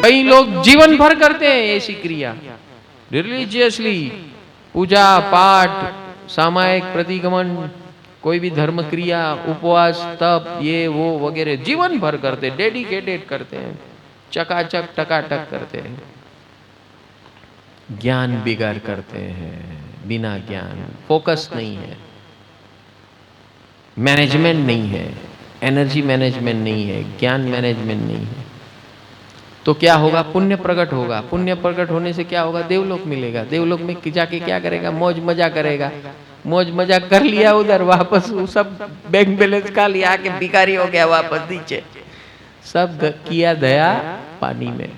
कई लोग जीवन भर करते हैं ऐसी क्रिया, रिलीजियसली, पूजा पाठ, सामायिक प्रतिगमन, कोई भी धर्म क्रिया, उपवास, तप, ये वो वगैरह जीवन भर करते, डेडिकेटेड करते हैं, चकाचक टकाटक करते हैं। ज्ञान बिगाड़ करते हैं, बिना ज्ञान, फोकस नहीं है, मैनेजमेंट नहीं है, एनर्जी मैनेजमेंट नहीं है, ज्ञान मैनेजमेंट नहीं है, तो क्या होगा? पुण्य प्रकट होगा। पुण्य प्रकट होने से क्या होगा? देवलोक मिलेगा। देवलोक में जाके क्या करेगा? मौज मजा करेगा। मौज मजा कर लिया, उधर वापस वो सब बैंक बैलेंस का लिया, आके भिखारी हो गया वापस नीचे, सब किया दया पानी में।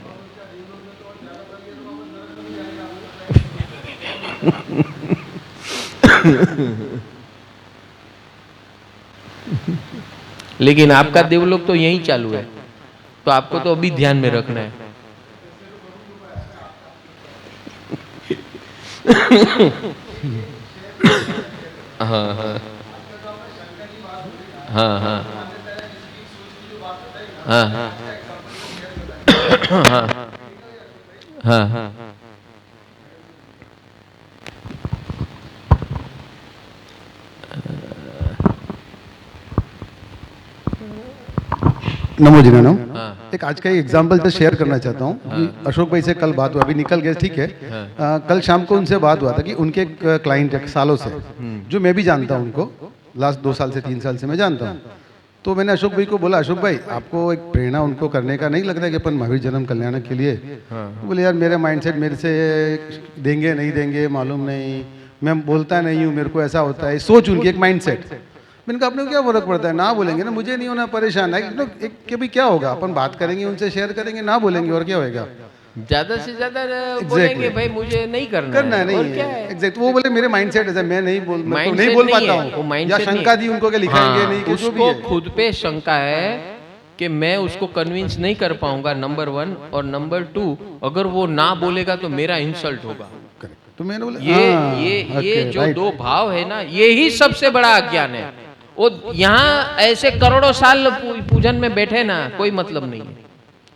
लेकिन आपका देवलोक तो यही चालू है, तो आपको तो अभी ध्यान में रखना है। हाँ हाँ हाँ हाँ हाँ हाँ हाँ हाँ। नमो जी नाम। एक आज का एग्जाम्पल तो शेयर करना चाहता हूँ कि अशोक भाई से कल बात हुआ, अभी निकल गए, ठीक है। कल शाम को उनसे बात हुआ था कि उनके एक क्लाइंट है सालों से, जो मैं भी जानता हूँ उनको, लास्ट 2 साल से 3 साल से मैं जानता हूँ। तो मैंने अशोक भाई को बोला, अशोक भाई आपको एक प्रेरणा उनको करने का नहीं लगता कि अपन महावीर जन्म कल्याण के लिए? तो बोले यार मेरा माइंडसेट मेरे से देंगे नहीं देंगे मालूम नहीं, मैं बोलता नहीं हूँ, मेरे को ऐसा होता है, सोच उनकी एक माइंडसेट। मैंने कहा अपने को क्या फर्क पड़ता है, ना बोलेंगे ना, मुझे नहीं होना परेशान है कि भाई क्या होगा, अपन बात करेंगे उनसे, शेयर करेंगे, ना बोलेंगे और क्या होएगा। ज्यादा से ज्यादा बोलेंगे भाई मुझे नहीं करना है, नहीं और क्या है? एग्जैक्ट वो बोले मेरे माइंडसेट है, मैं नहीं बोल पाता हूँ, या शंका दी उनको कि लिखाएंगे नहीं, उसको खुद पे शंका है कि मैं उसको कन्विंस नहीं कर पाऊंगा, नंबर 1, और नंबर 2 अगर वो ना बोलेगा तो मेरा इंसल्ट होगा। तो मैंने बोला ये जो 2 भाव है ना, ये ही सबसे बड़ा अज्ञान है। वो यहाँ ऐसे करोड़ों साल पूजन में बैठे ना, कोई मतलब नहीं है,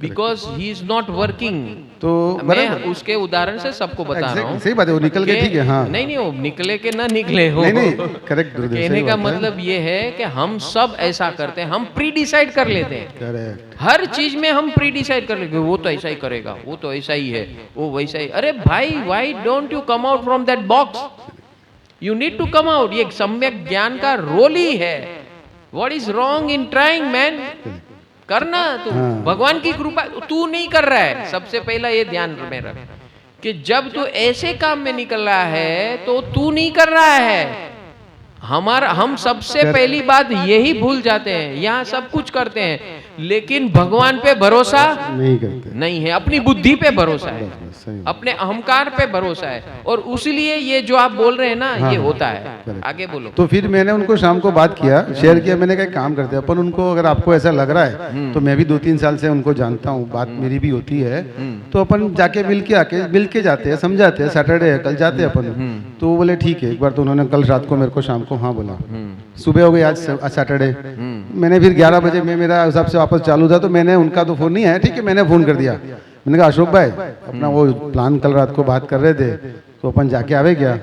because he is not working. तो मैं उसके उदाहरण से सबको बता रहा हूँ। सही बात है, वो निकल गए, ठीक है। हाँ नहीं वो निकले के ना निकले हो, नहीं करेक्ट। कहने का मतलब ये है कि हम सब ऐसा करते हैं, हम प्री डिसाइड कर लेते हैं, हर चीज में हम प्री डिसाइड कर लेते हैं, वो तो ऐसा ही करेगा, वो तो ऐसा ही है, वो वैसा ही। अरे भाई, why don't you come out from that box? You need to come out. ये सम्यक ज्ञान का रोल ही है। What is wrong in trying man? करना तू, भगवान की कृपा, तू नहीं कर रहा है। सबसे पहला ये ध्यान में रख कि जब तू ऐसे काम में निकल रहा है तो तू नहीं कर रहा है। हम सबसे पहली बात यही भूल जाते हैं, यहाँ सब कुछ करते हैं लेकिन भगवान पे भरोसा नहीं करते, नहीं है, अपनी बुद्धि पे भरोसा है, अपने अहंकार पे भरोसा है, और उसलिए ये जो आप बोल रहे हैं ना, ये होता है। आगे बोलो। तो फिर मैंने उनको शाम को बात किया, शेयर किया, मैंने कहा काम करते हैं अपन, उनको अगर आपको ऐसा लग रहा है तो मैं भी 2-3 साल से उनको जानता हूँ, बात मेरी भी होती है, तो अपन जाके मिल के जाते हैं, समझाते हैं, सैटरडे है कल जाते हैं अपन। तो वो बोले ठीक है। एक बार तो उन्होंने कल रात को मेरे को शाम को हाँ बोला, सुबह हो गई आज सैटरडे, मैंने फिर 11 बजे में मेरा हिसाब से वापस चालू था, तो मैंने उनका तो फोन नहीं आया, ठीक है, मैंने फोन कर दिया। मैंने कहा अशोक भाई अपना वो प्लान कल रात को बात कर रहे थे, तो अपन जाके आवे क्या?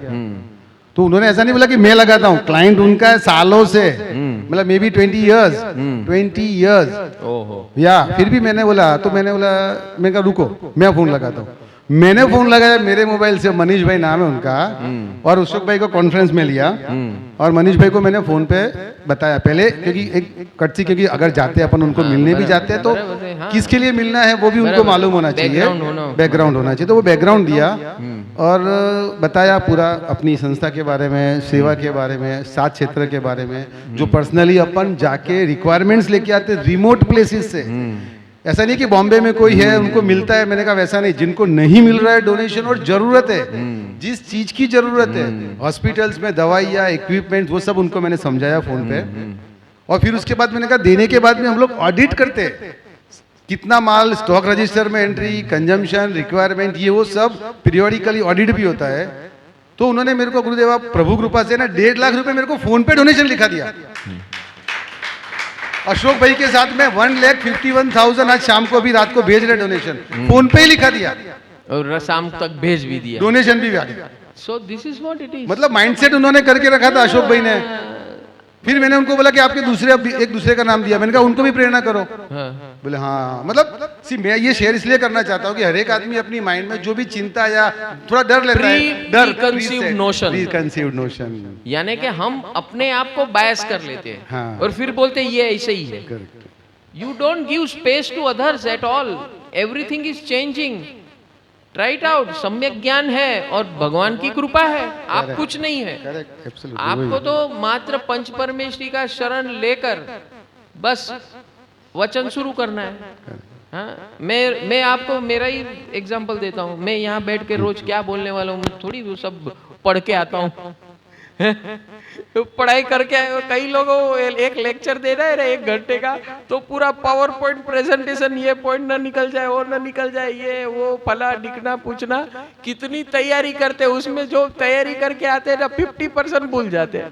तो उन्होंने ऐसा नहीं बोला कि मैं लगाता हूँ, क्लाइंट उनका है सालों से, मतलब मे बी 20 इयर्स या फिर भी मैंने बोला मैं कहा रुको मैं फोन लगाता हूँ। मैंने फोन लगाया मेरे मोबाइल से, मनीष भाई नाम है उनका, और अशोक भाई को कॉन्फ्रेंस में लिया, और मनीष भाई को मैंने फोन पे बताया पहले, क्योंकि एक कटसी, क्योंकि अगर जाते हैं अपन उनको मिलने भी जाते हैं तो किसके लिए मिलना है वो भी उनको मालूम होना चाहिए, बैकग्राउंड होना चाहिए। तो वो बैकग्राउंड दिया और बताया पूरा अपनी संस्था के बारे में, सेवा के बारे में, 7 क्षेत्र के बारे में, जो पर्सनली अपन जाके रिक्वायरमेंट्स लेके आते रिमोट प्लेसेस से। ऐसा नहीं कि बॉम्बे में कोई है उनको मिलता है, मैंने कहा वैसा नहीं, जिनको नहीं मिल रहा है डोनेशन और जरूरत है, जिस चीज की जरूरत है, हॉस्पिटल्स में दवाई या इक्विपमेंट, वो सब उनको मैंने समझाया फोन पे। और फिर उसके बाद मैंने कहा देने के बाद में हम लोग ऑडिट करते हैं, कितना माल स्टॉक रजिस्टर में एंट्री, कंजम्पशन, रिक्वायरमेंट, ये वो सब पीरियोडिकली ऑडिट भी होता है। तो उन्होंने मेरे को गुरुदेवा प्रभु कृपा से ना 1.5 लाख रुपए मेरे को फोन पे डोनेशन लिखा दिया। अशोक भाई के साथ में 1,51,000 आज शाम को, अभी रात को भेज रहे डोनेशन, फोन पे ही लिखा दिया और शाम तक भेज भी दिया, डोनेशन भी आ गया। So this is what it is. मतलब माइंडसेट उन्होंने करके रखा था अशोक भाई ने। फिर मैंने उनको बोला कि आपके दूसरे एक दूसरे का नाम दिया, मैंने कहा उनको भी प्रेरणा करो। बोले हाँ, मतलब मैं ये शेयर इसलिए करना चाहता हूँ कि हर एक आदमी अपनी माइंड में जो भी चिंता या थोड़ा डर लेता है, प्रीकंसीव्ड नोशन, यानी कि हम अपने आप को बायस कर लेते हैं, हाँ। और फिर बोलते हैं ये ऐसे ही है। You don't give space to others at all, everything is changing, right out. सम्यक ज्ञान है और भगवान की कृपा है, आप कुछ नहीं है। आपको तो मात्र पंच परमेष्ठी का शरण लेकर बस वचन शुरू करना है। हाँ, मैं आपको मेरा ही एग्जांपल देता हूँ। मैं यहाँ बैठ के रोज क्या बोलने वाला हूँ, मैं थोड़ी वो सब पढ़ के आता हूँ। तो पढ़ाई करके आए, कई लोगों एक लेक्चर दे रहे हैं 1 घंटे का, तो पूरा पावर पॉइंट प्रेजेंटेशन, ये पॉइंट ना निकल जाए और ना निकल जाए, ये वो फला डिकना पूछना, कितनी तैयारी करते हैं, उसमें जो तैयारी करके आते हैं ना 50% भूल जाते हैं।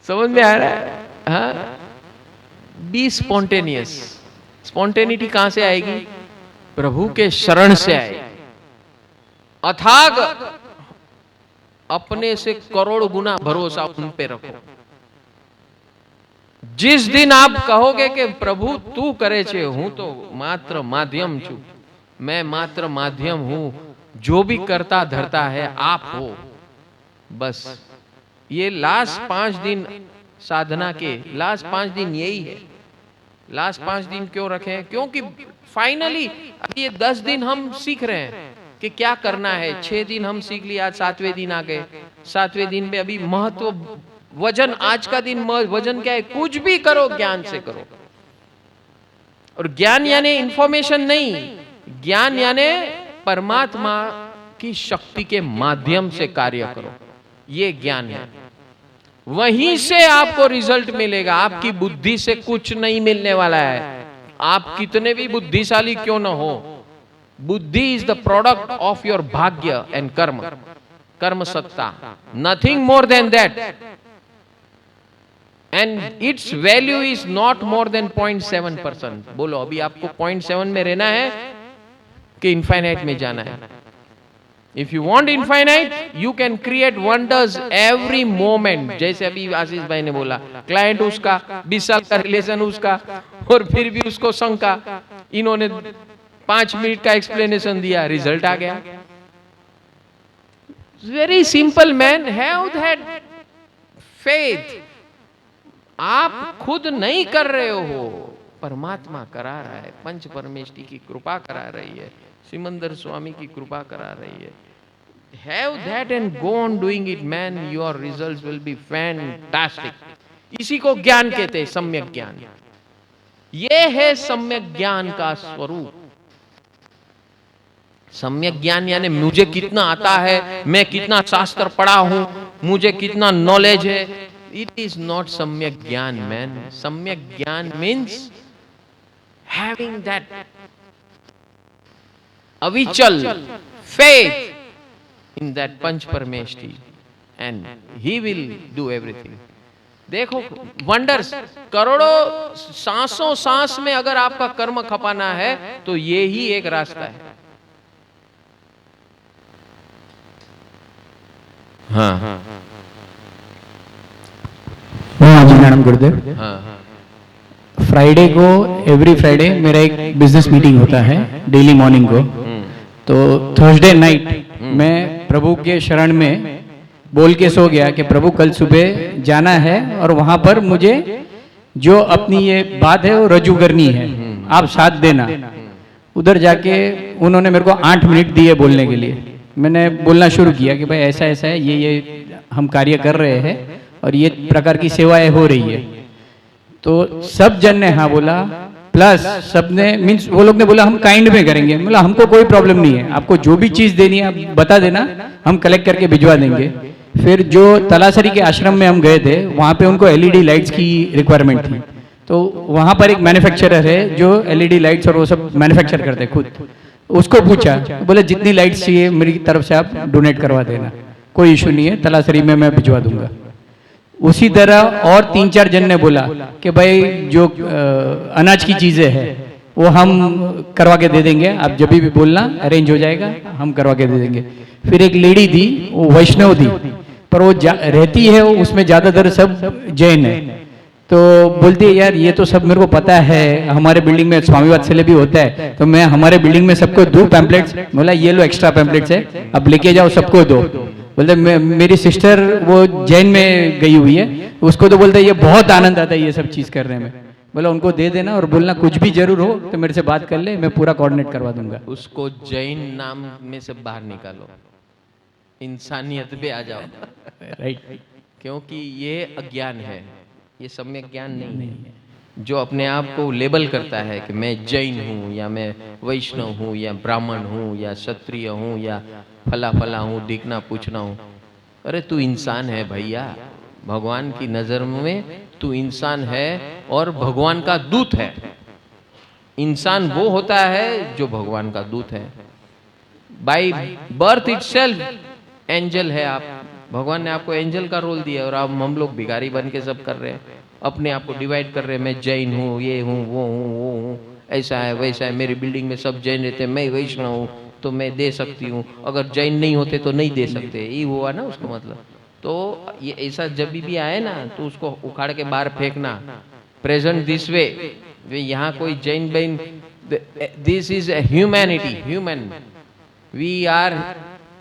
समझ में आ रहा है? हाँ, बी स्पॉन्टेनियस। स्पॉन्टेनिटी कहां से आएगी? प्रभु के शरण से आएगी। अथाग अपने से करोड़ गुना भरोसा उन पे रखो। जिस दिन आप कहोगे कि प्रभु तू करे छे, हूं तो मात्र माध्यम छू, मैं मात्र माध्यम हूं, जो भी करता धरता है आप हो, बस ये लास्ट 5 दिन साधना के लास्ट 5 दिन यही है। लास्ट 5 दिन क्यों रखे? क्योंकि फाइनली अब ये 10 दिन हम सीख रहे हैं कि क्या करना है। 6 दिन हम सीख लिया, आज 7वें दिन आ गए। 7वें दिन में अभी महत्व, वजन, आज का दिन वजन क्या है? कुछ भी करो ज्ञान से करो। और ज्ञान यानी इंफॉर्मेशन नहीं, ज्ञान यानी परमात्मा की शक्ति के माध्यम से कार्य करो, ये ज्ञान है। वहीं से आपको रिजल्ट मिलेगा, आपकी बुद्धि से कुछ नहीं मिलने वाला है। आप कितने भी बुद्धिशाली क्यों ना हो, बुद्धि is the product of your भाग्य एंड कर्म, कर्म सत्ता, nothing more than that, and it's value is not more than 0.7%। बोलो अभी आपको 0.7 में रहना है कि इनफाइनाइट में जाना है? If you want infinite, you can create wonders every moment. जैसे अभी आशीष भाई ने बोला, क्लाइंट उसका 20 साल का रिलेशन उसका, और फिर भी उसको शंका, इन्होंने 5 मिनट का एक्सप्लेनेशन दिया, रिजल्ट आ गया। Very simple man, have that faith. आप खुद नहीं कर रहे हो, परमात्मा करा रहा है, पंच परमेष्ठी की कृपा करा रही है, सिमंदर स्वामी की कृपा करा रही है। Have that and go on doing it man, your results will be fantastic. इसी को ज्ञान कहते हैं, सम्यक ज्ञान। ये है सम्यक ज्ञान का स्वरूप। सम्यक ज्ञान यानी मुझे कितना आता है, मैं कितना शास्त्र पढ़ा हूं, मुझे कितना नॉलेज है। इट इज नॉट सम्यक ज्ञान मैन। सम्यक ज्ञान मीन्स हैविंग दैट अविचल faith in that पंच परमेष्ठी, and he will do everything। देखो वंडर्स, करोड़ों सांसों सांस में अगर आपका कर्म खपाना है तो ये ही एक रास्ता है। हाँ जी मैडम गुरुदेव। हाँ फ्राइडे को, एवरी फ्राइडे मेरा एक बिजनेस मीटिंग होता है डेली मॉर्निंग को। तो थर्सडे नाइट मैं प्रभु के शरण में बोल के सो गया कि प्रभु कल सुबह जाना है और वहां पर मुझे जो अपनी ये बात है वो रजू करनी है, आप साथ देना। उधर जाके उन्होंने मेरे को 8 मिनट दिए बोलने के लिए। मैंने बोलना शुरू किया कि भाई ऐसा ऐसा है, ये हम कार्य कर रहे हैं और ये प्रकार की सेवाएं हो रही है। तो सब जन ने हाँ बोला, प्लस सबने मीन्स वो लोग ने बोला हम काइंड में करेंगे। मतलब हमको कोई प्रॉब्लम नहीं है, आपको जो भी चीज देनी है आप बता देना, हम कलेक्ट करके भिजवा देंगे। फिर जो तलासरी के आश्रम में हम गए थे, वहाँ पे उनको एलईडी लाइट्स की रिक्वायरमेंट थी। तो वहाँ पर एक मैन्युफैक्चरर है जो एलईडी लाइट्स और वो सब मैन्युफैक्चर करते हैं खुद। उसको पूछा, बोले जितनी लाइट्स चाहिए मेरी तरफ से आप डोनेट करवा देना, कोई इशू नहीं है, तलासरी में मैं भिजवा दूंगा। उसी तरह और 3-4 जन ने बोला कि भाई जो अनाज की चीज़ें हैं वो हम करवा के दे देंगे, आप जब भी बोलना अरेंज हो जाएगा, हम करवा के दे देंगे। फिर एक लेडी थी, वो वैष्णव थी, पर वो रहती है उसमें ज़्यादातर सब जैन है। तो बोलती है यार ये तो सब मेरे को पता है, हमारे बिल्डिंग में स्वामी वात्सल्य भी होता है, तो मैं हमारे बिल्डिंग में सबको दूं पैम्पलेट्स। बोला ये लो एक्स्ट्रा पैम्पलेट्स है, अब लेके जाओ सबको दो। बोलते मेरी सिस्टर वो जैन में गई हुई है, उसको तो बोलते ये बहुत आनंद आता है ये सब चीज़ करने में। बोला उनको दे देना और बोलना कुछ भी जरूर हो तो मेरे से बात कर ले, मैं पूरा कोऑर्डिनेट करवा दूंगा। उसको जैन नाम में से बाहर निकालो, इंसानियत पे आ जाओ। राइट, क्योंकि ये अज्ञान है, ये सम्यक ज्ञान नहीं है। जो अपने आप को लेबल करता है कि मैं जैन हूँ या मैं वैष्णव हूँ या ब्राह्मण हूँ या क्षत्रिय हूँ या फला फला हूँ, दिखना पूछना हूँ, अरे तू इंसान है भैया। भगवान की नज़र में तू इंसान है और भगवान का दूत है। इंसान वो होता है जो भगवान का दूत है। बाय बर्थ इटसेल्फ एंजल है आप। भगवान ने आपको एंजल का रोल दिया और आप हम लोग भिखारी बन के सब कर रहे हैं, अपने आप को डिवाइड कर रहे हैं। मैं जैन हूँ, ये हूँ, वो हूँ, ऐसा है वैसा है, मेरी बिल्डिंग में सब जैन रहते हैं, मैं वैष्णव हूँ तो मैं दे सकती हूँ, अगर जैन नहीं होते तो नहीं दे सकते। ये हुआ ना उसको मतलब। तो ये ऐसा जब भी आए ना तो उसको उखाड़ के बाहर फेंकना। प्रेजेंट दिस वे, यहाँ कोई जैन बहन, this is humanity, human we are.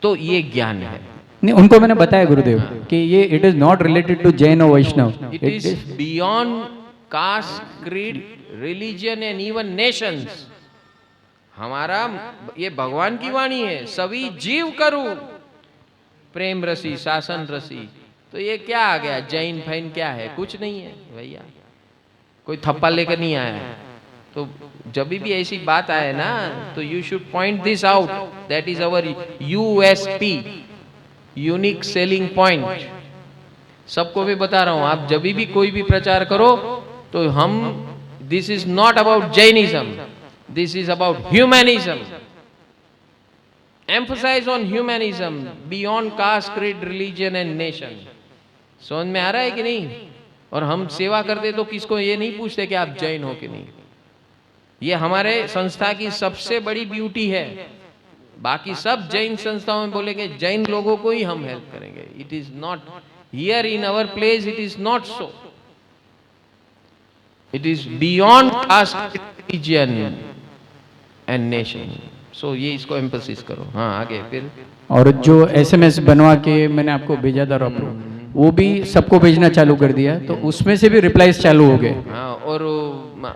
तो ये ज्ञान है। नहीं, उनको मैंने बताया गुरुदेव कि ये it is not related to Jain और Vaishnav, it is beyond caste, creed, religion and even nations. हमारा ये भगवान की वाणी है, सभी जीव करूं प्रेम रसी शासन रसी। तो ये क्या आ गया, जैन फैन क्या है? कुछ नहीं है भैया, कोई थप्पा लेकर नहीं आया है। तो जब भी ऐसी बात आए ना तो you should point this out, that is our USP, unique selling point. सबको भी बता रहा हूं, आप जब भी कोई भी प्रचार करो तो हम, this is not about Jainism, this is about humanism. Emphasise on humanism beyond caste, creed, religion and nation. समझ में आ रहा है कि नहीं? और हम सेवा करते तो किसको ये नहीं पूछते कि आप जैन हो कि नहीं। ये हमारे संस्था की सबसे बड़ी ब्यूटी है। बाकी सब जैन संस्थाओं में बोलेंगे जैन लोगों को ही हम हेल्प करेंगे। It is not here in our place, it is not so. It is beyond caste, religion and nation. So ये इसको एम्फसिस करो। हाँ आगे फिर। और जो एसएमएस बनवा के मैंने आपको भेजा था रॉपरो, वो भी सबको भेजना चालू कर दिया, तो उसमें से भी रिप्लाईज चालू हो गए। हाँ, और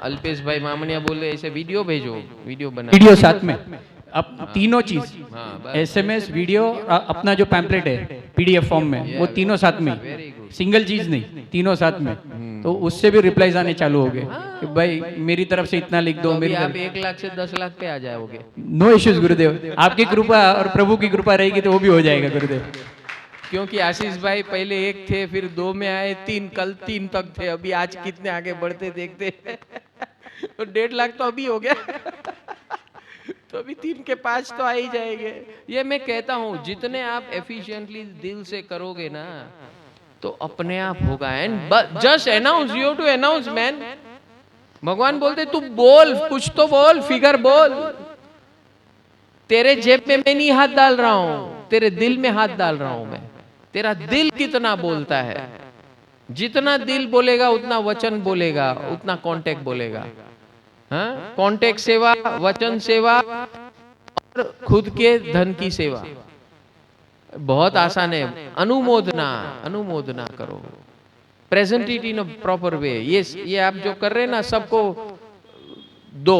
अल्पेश भाई मामनिया बोले ऐसे वीडियो भेजो, वीडियो बना, वीडियो साथ में, अब तीनों चीज, हाँ, एसएमएस, वीडियो, अपना जो पैम्पलेट है पीडीएफ फॉर्म में, वो तीनों साथ में, सिंगल चीज नहीं, तीनों साथ में। तो उससे भी रिप्लाईज आने चालू हो गए कि भाई मेरी तरफ से इतना लिख दो। मेरी आप 1 लाख से 10 लाख पे आ जाओगे। नो इश्यूज गुरुदेव, आपकी कृपा और प्रभु की कृपा रहेगी तो वो भी हो जाएगा गुरुदेव। क्योंकि आशीष भाई पहले 1 थे, फिर 2 में आए, 3, कल 3 तक थे, अभी आज कितने आगे बढ़ते देखते। तो 1.5 लाख तो अभी हो गया। तो अभी 3 के 5 तो आ ही जाएंगे। ये मैं कहता हूँ, जितने आप एफिशिएंटली दिल से करोगे ना तो अपने आप होगा। And just announce, you have to announce man. भगवान बोलते तू बोल, कुछ तो बोल, फिगर बोल। तेरे जेब में मैं नहीं हाथ डाल रहा हूं, तेरे दिल में हाथ डाल रहा हूं मैं। तेरा दिल कितना बोलता है, जितना दिल बोलेगा उतना वचन बोलेगा, उतना कॉन्टेक्ट बोलेगा। हाँ, कॉन्टेक्ट सेवा, वचन सेवा और खुद के धन की सेवा बहुत आसान है। अनुमोदना, अनुमोदना करो, present it in a proper way. ये आप जो कर रहे हैं ना, सबको दो।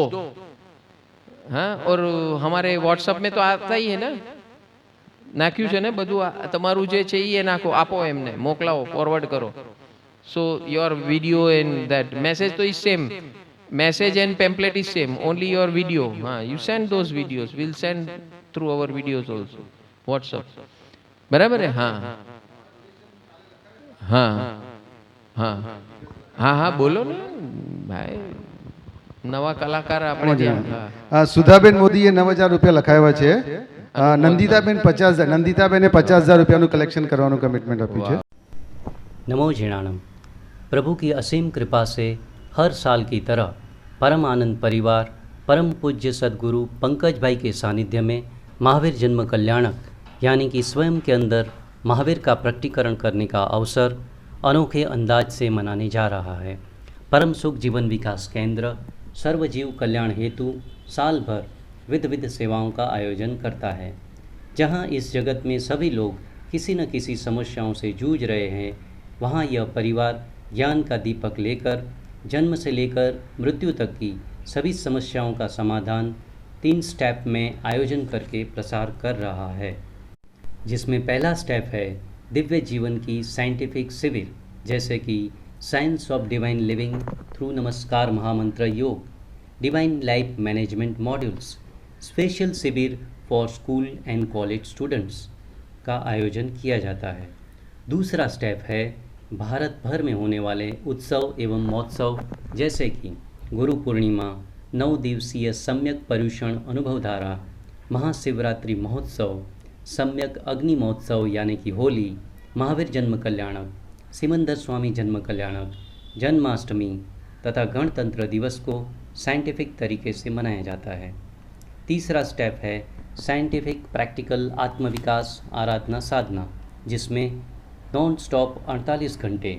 हाँ, और हमारे व्हाट्सएप में तो आता ही है ना, નાખ્યું છે ને બધું। તમારું જે છે એ નાખો, આપો એમને, મોકલાવો, ફોરવર્ડ કરો। So your video and that message તો is same, message and pamphlet is same, only your video. हाँ, you send those videos, will send through our videos also WhatsApp. बराबर है? हाँ हाँ हाँ हाँ हाँ, बोलो ना भाई, नवा कलाकार આપણે ત્યાં। સુધાબેન મોદીએ 9,000 રૂપિયા લખાવ્યા છે। નંદિતાબેન 50,000, નંદિતાબેને 50,000 રૂપિયાનું કલેક્શન કરવાનું કમિટમેન્ટ આપ્યું છે। नमो जीणाणम। प्रभु की असीम कृपा से हर साल की तरह परम आनंद परिवार परम पूज्य सद्गुरु पंकज भाई के सानिध्य में महावीर जन्म कल्याणक यानी कि स्वयं के अंदर महावीर का प्रकटीकरण करने का अवसर अनोखे अंदाज से मनाने जा रहा है। परम सुख जीवन विकास केंद्र सर्वजीव कल्याण हेतु साल भर विविध सेवाओं का आयोजन करता है। जहां इस जगत में सभी लोग किसी न किसी समस्याओं से जूझ रहे हैं, वहां यह परिवार ज्ञान का दीपक लेकर जन्म से लेकर मृत्यु तक की सभी समस्याओं का समाधान 3 स्टेप में आयोजन करके प्रसार कर रहा है, जिसमें पहला स्टेप है दिव्य जीवन की साइंटिफिक शिविर, जैसे कि science of divine living through Namaskar Mahamantra yoga, divine life management modules, special शिविर for school and college students का आयोजन किया जाता है। दूसरा स्टेप है भारत भर में होने वाले उत्सव एवं महोत्सव, जैसे कि गुरु पूर्णिमा, 9 दिवसीय सम्यक पर्युषण अनुभवधारा, महाशिवरात्रि महोत्सव, सम्यक अग्नि महोत्सव यानी कि होली, महावीर जन्म कल्याणक, सिमंदर स्वामी जन्म कल्याणक, जन्माष्टमी तथा गणतंत्र दिवस को साइंटिफिक तरीके से मनाया जाता है। तीसरा स्टेप है साइंटिफिक प्रैक्टिकल आत्मविकास आराधना साधना, जिसमें नॉन स्टॉप 48 घंटे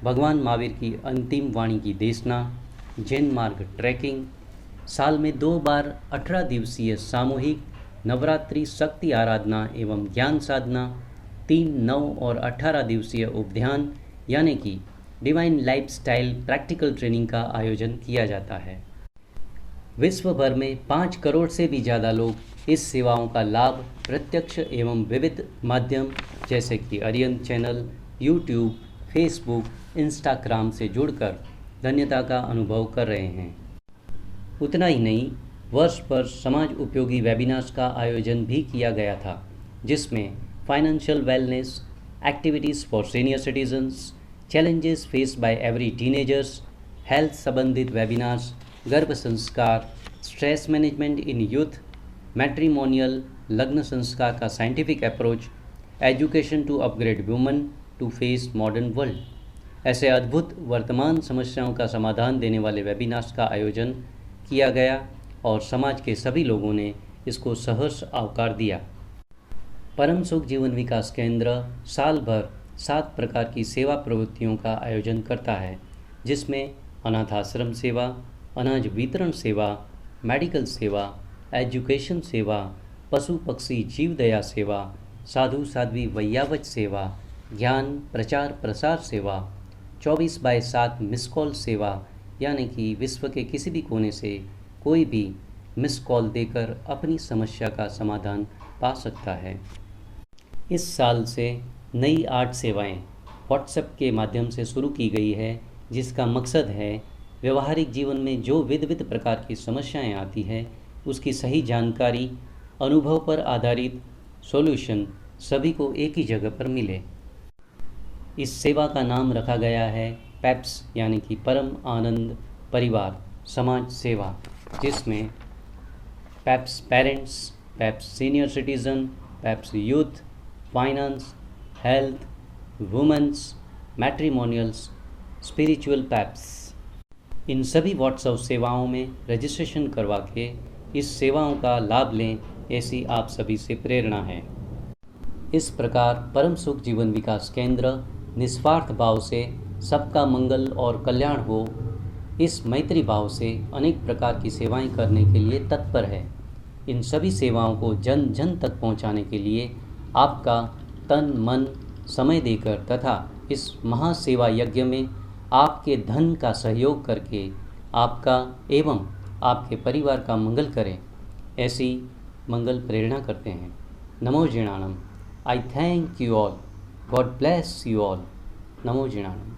भगवान महावीर की अंतिम वाणी की देशना, जैन मार्ग ट्रैकिंग, साल में 2 बार 18 दिवसीय सामूहिक नवरात्रि शक्ति आराधना एवं ज्ञान साधना, 3, 9 और 18 दिवसीय उपध्यान यानी कि डिवाइन लाइफस्टाइल प्रैक्टिकल ट्रेनिंग का आयोजन किया जाता है। विश्व भर में 5 करोड़ से भी ज़्यादा लोग इस सेवाओं का लाभ प्रत्यक्ष एवं विविध माध्यम जैसे कि Aryan channel, YouTube, Facebook, Instagram से जुड़कर धन्यता का अनुभव कर रहे हैं। उतना ही नहीं, वर्ष पर समाज उपयोगी वेबिनार्स का आयोजन भी किया गया था, जिसमें financial wellness, activities for senior citizens, challenges faced by every teenagers, health संबंधित वेबिनार्स, गर्भ संस्कार, stress management in youth, matrimonial लग्न संस्कार का scientific approach, education to upgrade woman to face modern world, ऐसे अद्भुत वर्तमान समस्याओं का समाधान देने वाले वेबिनार्स का आयोजन किया गया और समाज के सभी लोगों ने इसको सहर्ष आवकार दिया। परम सुख जीवन विकास केंद्र साल भर 7 प्रकार की सेवा प्रवृत्तियों का आयोजन करता है, जिसमें अनाथ आश्रम सेवा, अनाज वितरण सेवा, मेडिकल सेवा, एजुकेशन सेवा, पशु पक्षी जीव दया सेवा, साधु साध्वी वैयावच सेवा, ज्ञान प्रचार प्रसार सेवा, 24/7 मिस कॉल सेवा यानी कि विश्व के किसी भी कोने से कोई भी मिस कॉल देकर अपनी समस्या का समाधान पा सकता है। इस साल से नई 8 सेवाएं व्हाट्सएप के माध्यम से शुरू की गई है, जिसका मकसद है व्यवहारिक जीवन में जो विविध प्रकार की समस्याएं आती हैं उसकी सही जानकारी, अनुभव पर आधारित सॉल्यूशन सभी को एक ही जगह पर मिले। इस सेवा का नाम रखा गया है पैप्स यानी कि परम आनंद परिवार समाज सेवा, जिसमें paps parents, paps senior citizen, paps youth, finance, health, women's, matrimonials, spiritual paps, इन सभी व्हाट्सएप सेवाओं में रजिस्ट्रेशन करवा के इस सेवाओं का लाभ लें, ऐसी आप सभी से प्रेरणा है। इस प्रकार परम सुख जीवन विकास केंद्र निस्वार्थ भाव से सबका मंगल और कल्याण हो, इस मैत्री भाव से अनेक प्रकार की सेवाएं करने के लिए तत्पर है। इन सभी सेवाओं को जन जन तक पहुंचाने के लिए आपका तन मन समय देकर तथा इस महासेवा यज्ञ में आपके धन का सहयोग करके आपका एवं आपके परिवार का मंगल करें, ऐसी मंगल प्रेरणा करते हैं। नमो जीणाणम। I thank you all. God bless you all. नमो जीणाणम।